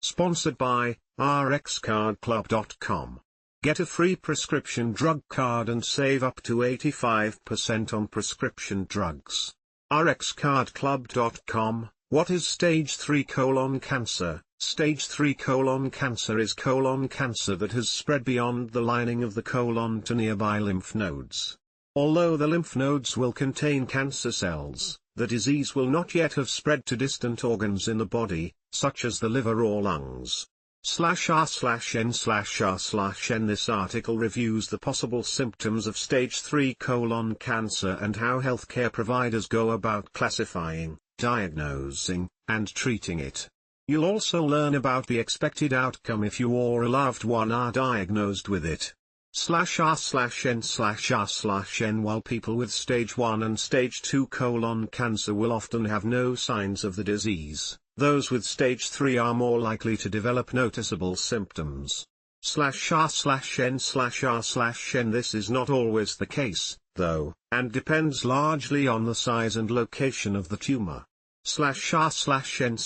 Sponsored by RxCardClub.com. Get a free prescription drug card and save up to 85% on prescription drugs. RxCardClub.com. What is stage 3 colon cancer? Stage 3 colon cancer is colon cancer that has spread beyond the lining of the colon to nearby lymph nodes. Although the lymph nodes will contain cancer cells, the disease will not yet have spread to distant organs in the body, such as the liver or lungs. /r/n/r/n This article reviews the possible symptoms of stage 3 colon cancer and how healthcare providers go about classifying, diagnosing, and treating it. You'll also learn about the expected outcome if you or a loved one are diagnosed with it. /r/n/r/n While people with stage 1 and stage 2 colon cancer will often have no signs of the disease, those with stage 3 are more likely to develop noticeable symptoms. /r/n/r/n This is not always the case, though, and depends largely on the size and location of the tumor. /r/n/r/n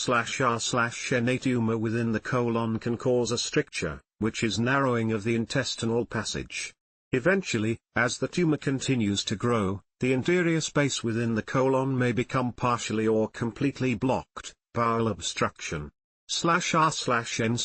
A tumor within the colon can cause a stricture, which is narrowing of the intestinal passage. Eventually, as the tumor continues to grow, the interior space within the colon may become partially or completely blocked, bowel obstruction. /r/n/r/n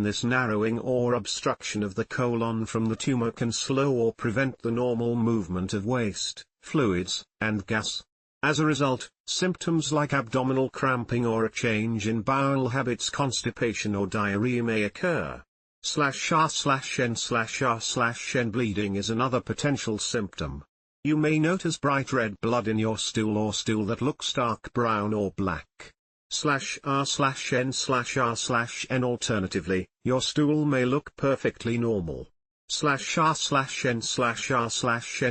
This narrowing or obstruction of the colon from the tumor can slow or prevent the normal movement of waste, fluids, and gas. As a result, symptoms like abdominal cramping or a change in bowel habits, constipation or diarrhea may occur. /r/n/r/n Bleeding is another potential symptom. You may notice bright red blood in your stool or stool that looks dark brown or black. /r/n/r/n Alternatively, your stool may look perfectly normal. /r/n/r/n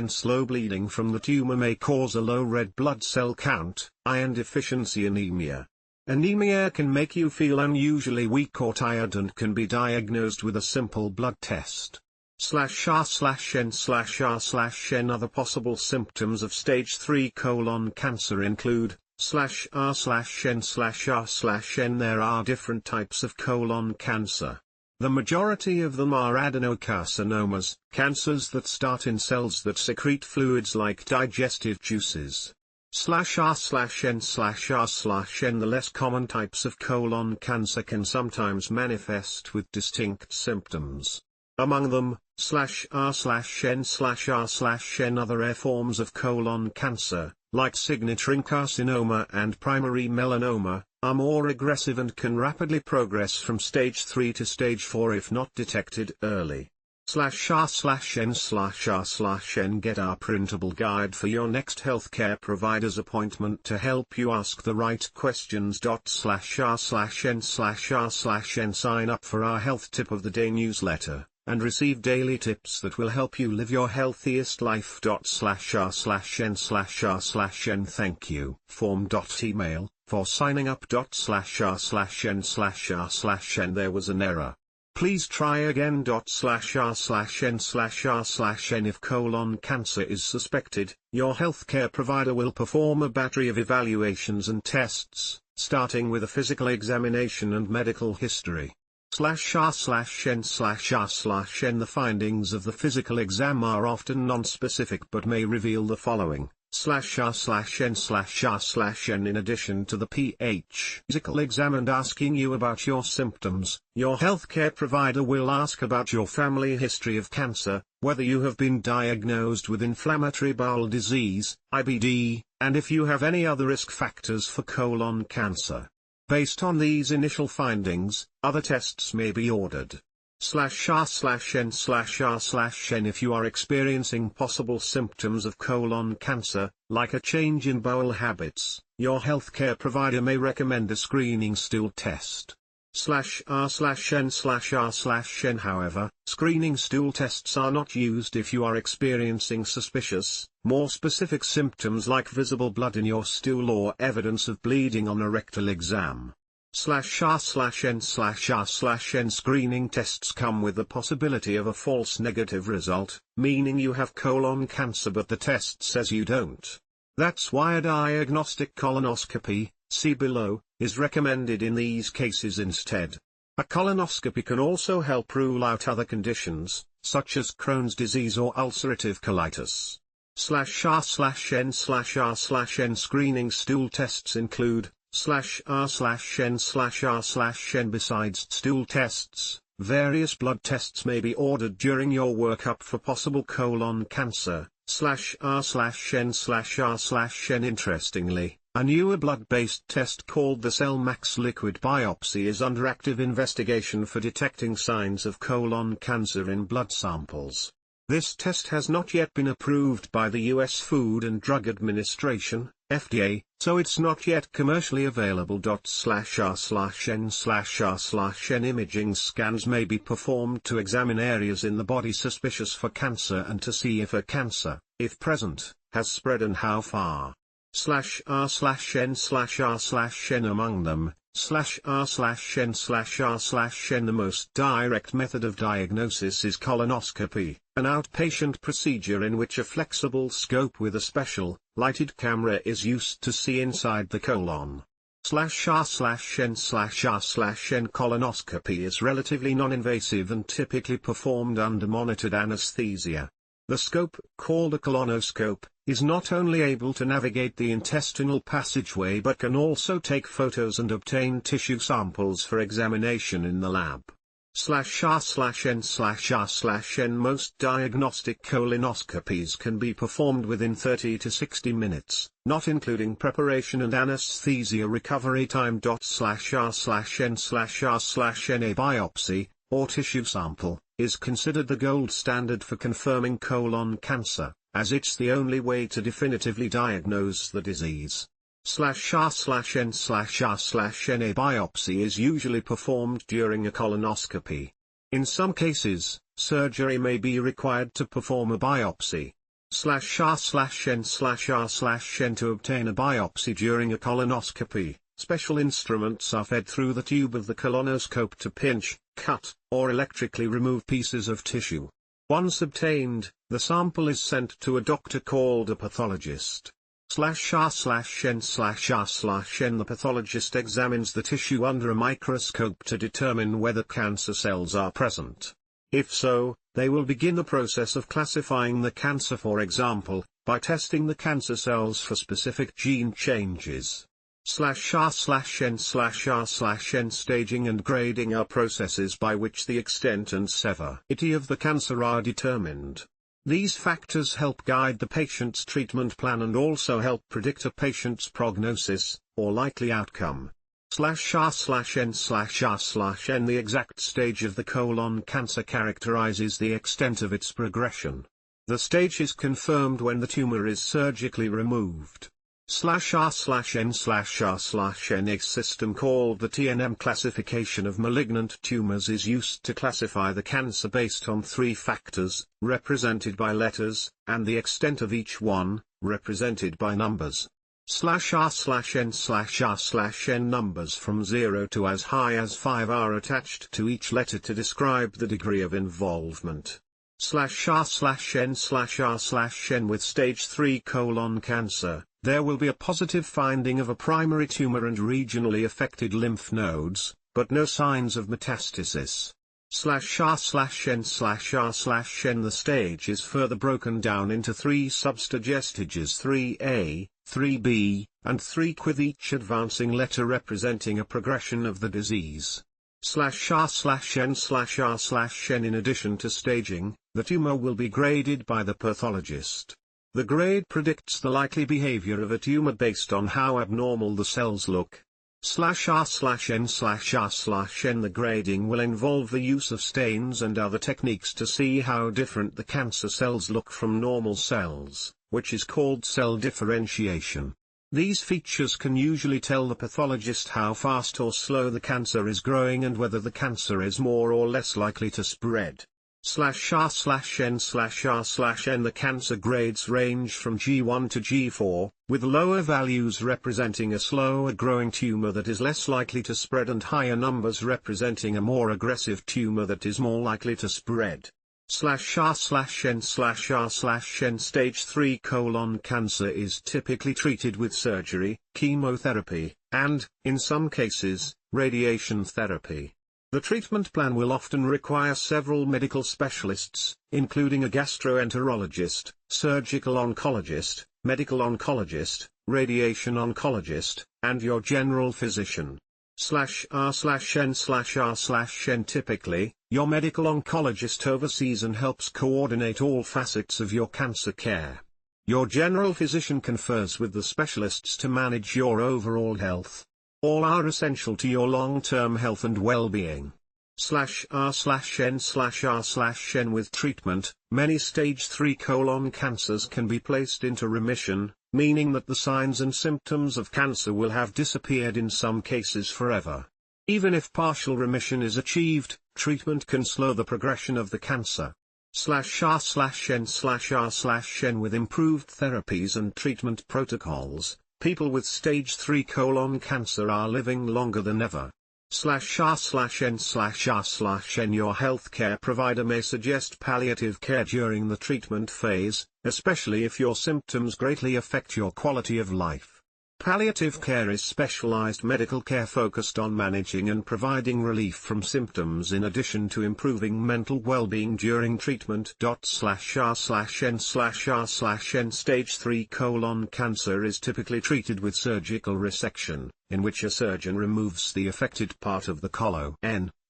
Slow bleeding from the tumor may cause a low red blood cell count, iron deficiency anemia. Anemia can make you feel unusually weak or tired and can be diagnosed with a simple blood test. /r/n/r/n Other possible symptoms of stage 3 colon cancer include /r/n/r/n There are different types of colon cancer. The majority of them are adenocarcinomas, cancers that start in cells that secrete fluids like digestive juices. /r/n/r/n The less common types of colon cancer can sometimes manifest with distinct symptoms. Among them, /r/n/r/n Other rare forms of colon cancer, like signature carcinoma and primary melanoma, are more aggressive and can rapidly progress from stage 3 to stage 4 if not detected early. /r/n/r/n Get our printable guide for your next healthcare provider's appointment to help you ask the right questions. /r/n/r/n Sign up for our Health Tip of the Day newsletter, and receive daily tips that will help you live your healthiest life. /r/n/r/n Thank you. Form.email, for signing up. /r/n/r/n There was an error. Please try again. /r/n/r/n If colon cancer is suspected, your healthcare provider will perform a battery of evaluations and tests, starting with a physical examination and medical history. /r/n/r/n The findings of the physical exam are often non-specific but may reveal the following. /r/n/r/n In addition to the physical exam and asking you about your symptoms, your healthcare provider will ask about your family history of cancer, whether you have been diagnosed with inflammatory bowel disease, IBD, and if you have any other risk factors for colon cancer. Based on these initial findings, other tests may be ordered. /r/n/r/n If you are experiencing possible symptoms of colon cancer, like a change in bowel habits, your healthcare provider may recommend a screening stool test. /r/n/r/n However, screening stool tests are not used if you are experiencing suspicious, more specific symptoms like visible blood in your stool or evidence of bleeding on a rectal exam. /r/n/r/n Screening tests come with the possibility of a false negative result, meaning you have colon cancer but the test says you don't. That's why a diagnostic colonoscopy, see below, is recommended in these cases instead. A colonoscopy can also help rule out other conditions, such as Crohn's disease or ulcerative colitis. /r/n/r/n screening stool tests include /r/n/r/n. Besides stool tests, various blood tests may be ordered during your workup for possible colon cancer. /r/n/r/n. Interestingly, a newer blood-based test called the CellMax liquid biopsy is under active investigation for detecting signs of colon cancer in blood samples. This test has not yet been approved by the U.S. Food and Drug Administration, FDA, so it's not yet commercially available. /r/n/r/n imaging scans may be performed to examine areas in the body suspicious for cancer and to see if a cancer, if present, has spread and how far. /r/n/r/n among them, /r/n/r/n. The most direct method of diagnosis is colonoscopy, an outpatient procedure in which a flexible scope with a special, lighted camera is used to see inside the colon. /r/n/r/n colonoscopy is relatively non-invasive and typically performed under monitored anesthesia. The scope, called a colonoscope, is not only able to navigate the intestinal passageway but can also take photos and obtain tissue samples for examination in the lab. /r/n/r/n Most diagnostic colonoscopies can be performed within 30 to 60 minutes, not including preparation and anesthesia recovery time. /r/n/r/n A biopsy, or tissue sample, is considered the gold standard for confirming colon cancer, as it's the only way to definitively diagnose the disease. /r/n/r/n A biopsy is usually performed during a colonoscopy. In some cases, surgery may be required to perform a biopsy. /r/n/r/n To obtain a biopsy during a colonoscopy, special instruments are fed through the tube of the colonoscope to pinch, cut, or electrically remove pieces of tissue. Once obtained, the sample is sent to a doctor called a pathologist. /r/n/r/n The pathologist examines the tissue under a microscope to determine whether cancer cells are present. If so, they will begin the process of classifying the cancer, for example, by testing the cancer cells for specific gene changes. /r/n/r/n Staging and grading are processes by which the extent and severity of the cancer are determined. These factors help guide the patient's treatment plan and also help predict a patient's prognosis, or likely outcome. /r/n/r/n The exact stage of the colon cancer characterizes the extent of its progression. The stage is confirmed when the tumor is surgically removed. /r/n/r/n A system called the TNM classification of malignant tumors is used to classify the cancer based on three factors, represented by letters, and the extent of each one, represented by numbers. /r/n/r/n Numbers from 0 to as high as 5 are attached to each letter to describe the degree of involvement. /r/n/r/n With stage 3 colon cancer, there will be a positive finding of a primary tumor and regionally affected lymph nodes, but no signs of metastasis. /r/n/r/n The stage is further broken down into 3 substages: 3A, 3B, and 3, with each advancing letter representing a progression of the disease. /r/n/r/n In addition to staging, the tumor will be graded by the pathologist. The grade predicts the likely behavior of a tumor based on how abnormal the cells look. /r/n/r/n The grading will involve the use of stains and other techniques to see how different the cancer cells look from normal cells, which is called cell differentiation. These features can usually tell the pathologist how fast or slow the cancer is growing and whether the cancer is more or less likely to spread. /r/n/r/n The cancer grades range from G1 to G4, with lower values representing a slower growing tumor that is less likely to spread and higher numbers representing a more aggressive tumor that is more likely to spread. /r/n/r/n Stage 3 colon cancer is typically treated with surgery, chemotherapy, and, in some cases, radiation therapy. The treatment plan will often require several medical specialists, including a gastroenterologist, surgical oncologist, medical oncologist, radiation oncologist, and your general physician. /R/N/R/N typically, your medical oncologist oversees and helps coordinate all facets of your cancer care. Your general physician confers with the specialists to manage your overall health. All are essential to your long-term health and well-being. /R/N/R/N with treatment, many stage 3 colon cancers can be placed into remission, meaning that the signs and symptoms of cancer will have disappeared in some cases forever. Even if partial remission is achieved, treatment can slow the progression of the cancer. /R/N/R/N with improved therapies and treatment protocols, people with stage 3 colon cancer are living longer than ever. /R/N/R/N your healthcare provider may suggest palliative care during the treatment phase, especially if your symptoms greatly affect your quality of life. Palliative care is specialized medical care focused on managing and providing relief from symptoms in addition to improving mental well-being during treatment. /R/N/R/N stage 3 colon cancer is typically treated with surgical resection, in which a surgeon removes the affected part of the colon.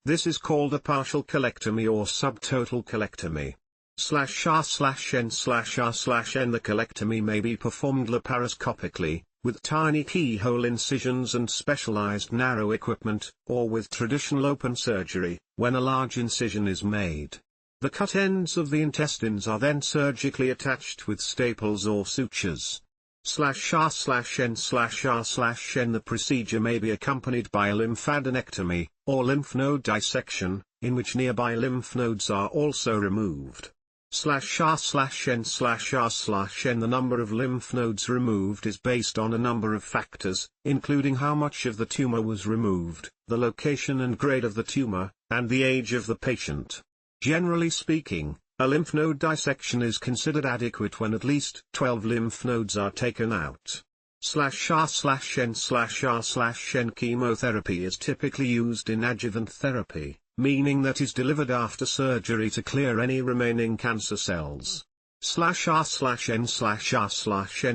This is called a partial colectomy or subtotal colectomy. /R/N/R/N the colectomy may be performed laparoscopically, with tiny keyhole incisions and specialized narrow equipment, or with traditional open surgery, when a large incision is made. The cut ends of the intestines are then surgically attached with staples or sutures. /R/N/R/N the procedure may be accompanied by a lymphadenectomy, or lymph node dissection, in which nearby lymph nodes are also removed. /R/N/R/N the number of lymph nodes removed is based on a number of factors, including how much of the tumor was removed, the location and grade of the tumor, and the age of the patient. Generally speaking, a lymph node dissection is considered adequate when at least 12 lymph nodes are taken out. /R/N/R/N chemotherapy is typically used in adjuvant therapy, meaning that is delivered after surgery to clear any remaining cancer cells. /R/N/R/N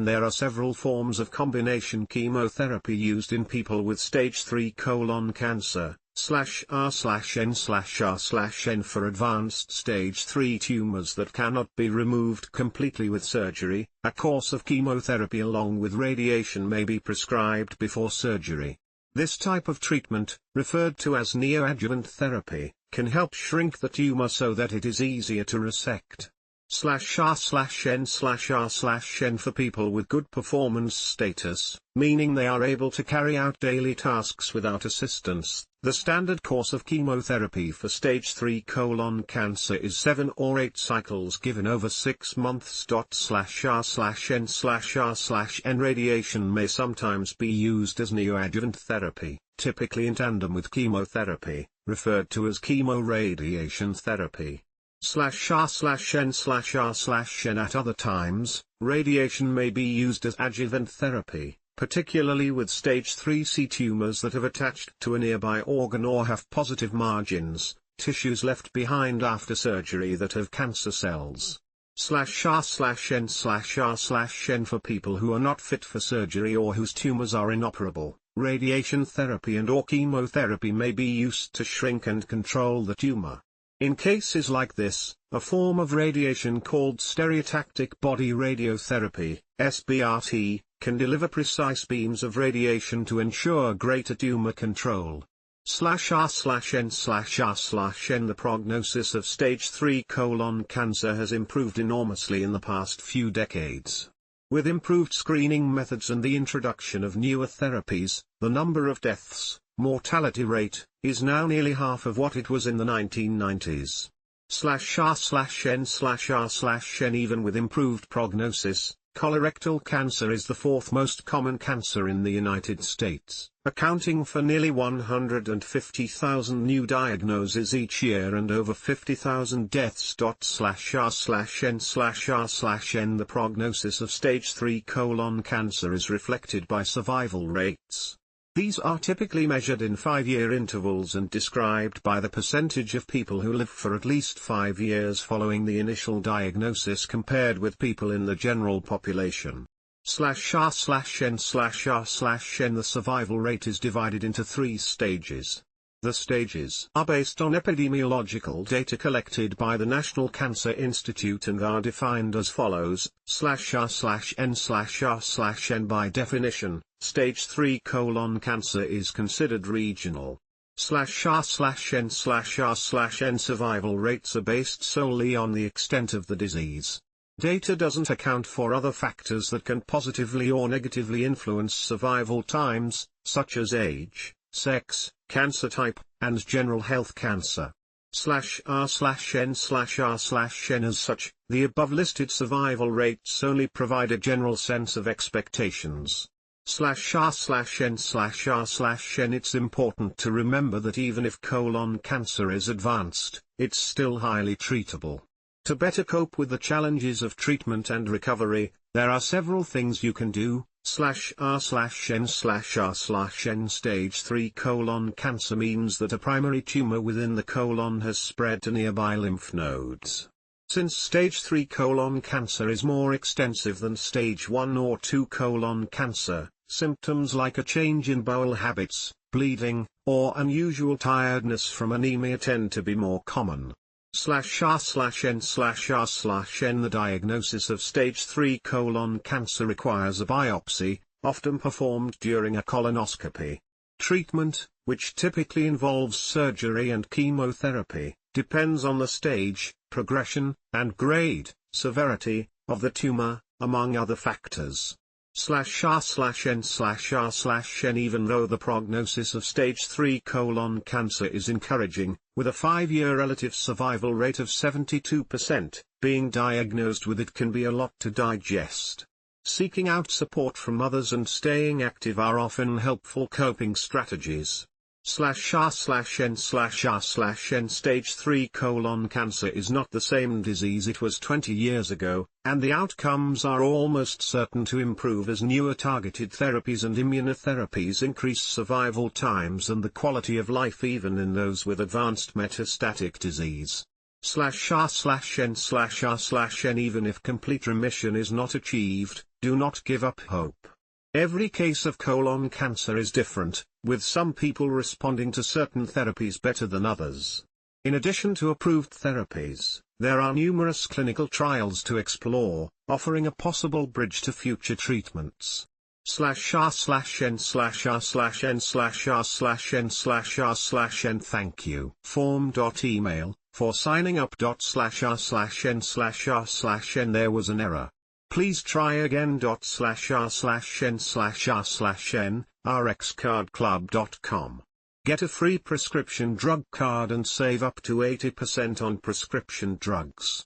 there are several forms of combination chemotherapy used in people with stage 3 colon cancer. /R/N/R/N for advanced stage 3 tumors that cannot be removed completely with surgery, a course of chemotherapy along with radiation may be prescribed before surgery. This type of treatment, referred to as neoadjuvant therapy, can help shrink the tumor so that it is easier to resect. /R/N/R/N for people with good performance status, meaning they are able to carry out daily tasks without assistance. The standard course of chemotherapy for stage 3 colon cancer is 7 or 8 cycles given over 6 months. /R/N/R/N radiation may sometimes be used as neoadjuvant therapy, typically in tandem with chemotherapy, referred to as chemoradiation therapy. /R/N/R/N at other times, radiation may be used as adjuvant therapy, particularly with stage 3C tumors that have attached to a nearby organ or have positive margins, tissues left behind after surgery that have cancer cells. /R/N/R/N for people who are not fit for surgery or whose tumors are inoperable, radiation therapy and/or chemotherapy may be used to shrink and control the tumor. In cases like this, a form of radiation called stereotactic body radiotherapy, SBRT, can deliver precise beams of radiation to ensure greater tumor control. /R/N/R/N the prognosis of stage 3 colon cancer has improved enormously in the past few decades. With improved screening methods and the introduction of newer therapies, the number of deaths, mortality rate, is now nearly half of what it was in the 1990s. /R/N/R/N even with improved prognosis, colorectal cancer is the 4th most common cancer in the United States, accounting for nearly 150,000 new diagnoses each year and over 50,000 deaths. /R/N/R/N the prognosis of stage 3 colon cancer is reflected by survival rates. These are typically measured in 5-year intervals and described by the percentage of people who live for at least 5 years following the initial diagnosis compared with people in the general population. /r/n/r/n The survival rate is divided into 3 stages. The stages are based on epidemiological data collected by the National Cancer Institute and are defined as follows: /r/n/r/n By definition, stage 3 colon cancer is considered regional. /r/n/r/n Survival rates are based solely on the extent of the disease. Data doesn't account for other factors that can positively or negatively influence survival times, such as age, sex, cancer type, and general health. Cancer. /r/n/r/n As such, the above-listed survival rates only provide a general sense of expectations. /r/n/r/n It's important to remember that even if colon cancer is advanced, it's still highly treatable. To better cope with the challenges of treatment and recovery, there are several things you can do. /r/n/r/n Stage 3 colon cancer means that a primary tumor within the colon has spread to nearby lymph nodes. Since stage 3 colon cancer is more extensive than stage 1 or 2 colon cancer, symptoms like a change in bowel habits, bleeding, or unusual tiredness from anemia tend to be more common. /r/n/r/n The diagnosis of stage 3 colon cancer requires a biopsy, often performed during a colonoscopy. Treatment, which typically involves surgery and chemotherapy, depends on the stage, progression, and grade, severity, of the tumor, among other factors. /r/n/r/n Even though the prognosis of stage 3 colon cancer is encouraging, with a 5-year relative survival rate of 72%, being diagnosed with it can be a lot to digest. Seeking out support from others and staying active are often helpful coping strategies. /r/n/r/n Stage 3 colon cancer is not the same disease it was 20 years ago, and the outcomes are almost certain to improve as newer targeted therapies and immunotherapies increase survival times and the quality of life even in those with advanced metastatic disease. /r/n/r/n Even if complete remission is not achieved, do not give up hope. Every case of colon cancer is different, with some people responding to certain therapies better than others. In addition to approved therapies, there are numerous clinical trials to explore, offering a possible bridge to future treatments. /r/n/r/n/r/n/r/n Thank you. Form.email, for signing up. /r/n/r/n There was an error. Please try again. /r/n/r/n rxcardclub.com. Get a free prescription drug card and save up to 80% on prescription drugs.